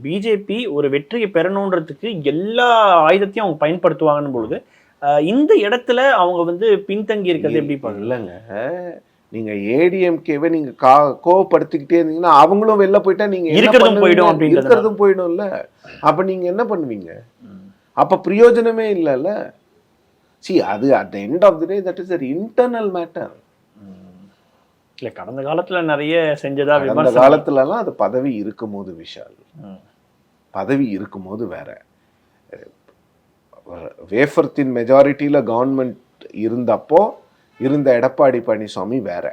BJP ஒரு வெற்றியை பெறணுன்றதுக்கு எல்லா ஆயுதத்தையும் அவங்க பயன்படுத்துவாங்கன்னு பொழுது இந்த இடத்துல அவங்க வந்து பின்தங்கி இருக்கிறது எப்படி இல்லைங்க. நீங்க ஏடிஎம்கேவை நீங்க கோவப்படுத்திக்கிட்டே இருந்தீங்கன்னா அவங்களும் வெளில போயிட்டா நீங்க இருக்கிறதும் போயிடும் அப்படின்னு இருக்கிறதும் போயிடும்ல. அப்ப நீங்க என்ன பண்ணுவீங்க? அப்ப பிரயோஜனமே இல்லைல்ல. அது at the end of the day that is an internal matter. இல்ல கடந்த காலத்துல நிறைய செஞ்சதா கடந்த காலத்துலலாம் அது பதவி இருக்கும்போது விஷால், பதவி இருக்கும்போது வேற. வேஃபர்த்தின் மெஜாரிட்டியில கவர்மெண்ட் இருந்தப்போ இருந்த எடப்பாடி பழனிசாமி வேற.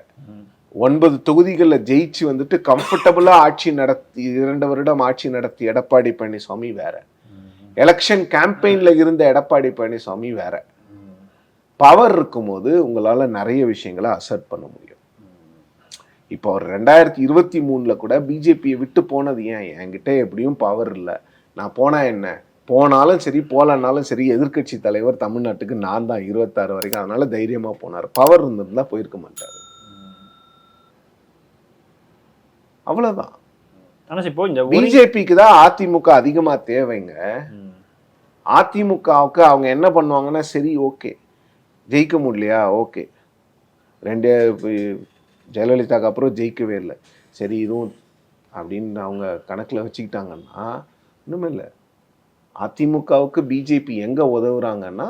9 தொகுதிகளில் ஜெயிச்சு வந்துட்டு கம்ஃபர்டபுளா ஆட்சி நடத்தி 2 வருடம் ஆட்சி நடத்தி எடப்பாடி பழனிசாமி வேற. எலெக்ஷன் கேம்பெயின்ல இருந்த எடப்பாடி பழனிசாமி வேற. பவர் இருக்கும்போது உங்களால நிறைய விஷயங்களை அசர்ட் பண்ண முடியும். இப்போ ஒரு 2023 கூட பிஜேபியை விட்டு போனது ஏன்? என்கிட்ட எப்படியும் பவர் இல்லை, நான் போனா என்ன, போனாலும் சரி போலனாலும் சரி எதிர்கட்சி தலைவர் தமிழ்நாட்டுக்கு நான் தான் 26 வரைக்கும், அதனால தைரியமா போனார். பவர் இருந்திருந்தா போயிருக்க மாட்டாரு. அவ்வளவுதான். பிஜேபிக்கு தான் அதிமுக அதிகமா தேவைங்க. அதிமுகவுக்கு அவங்க என்ன பண்ணுவாங்கன்னா, சரி ஓகே ஜெயிக்க முடியலையா, ஓகே ஜெயலலிதாக்கு அப்புறம் ஜெயிக்கவே இல்லை, சரி இதுவும் அப்படின்னு அவங்க கணக்கில் வச்சுக்கிட்டாங்கன்னா ஒன்றுமே இல்லை. அதிமுகவுக்கு பிஜேபி எங்கே உதவுறாங்கன்னா,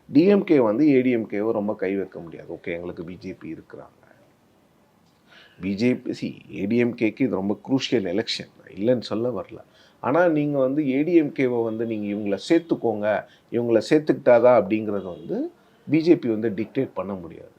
டிஎம்கே வந்து ஏடிஎம்கேவை ரொம்ப கை வைக்க முடியாது. ஓகே எங்களுக்கு பிஜேபி இருக்கிறாங்க. பிஜேபி ஏடிஎம்கேக்கு இது ரொம்ப குரூஷியல் எலெக்ஷன், இல்லைன்னு சொல்ல வரல. ஆனால் நீங்கள் வந்து ஏடிஎம்கேவை வந்து நீங்கள் இவங்கள சேர்த்துக்கோங்க, இவங்கள சேர்த்துக்கிட்டாதான் அப்படிங்கிறத வந்து பிஜேபி வந்து டிக்டேட் பண்ண முடியாது.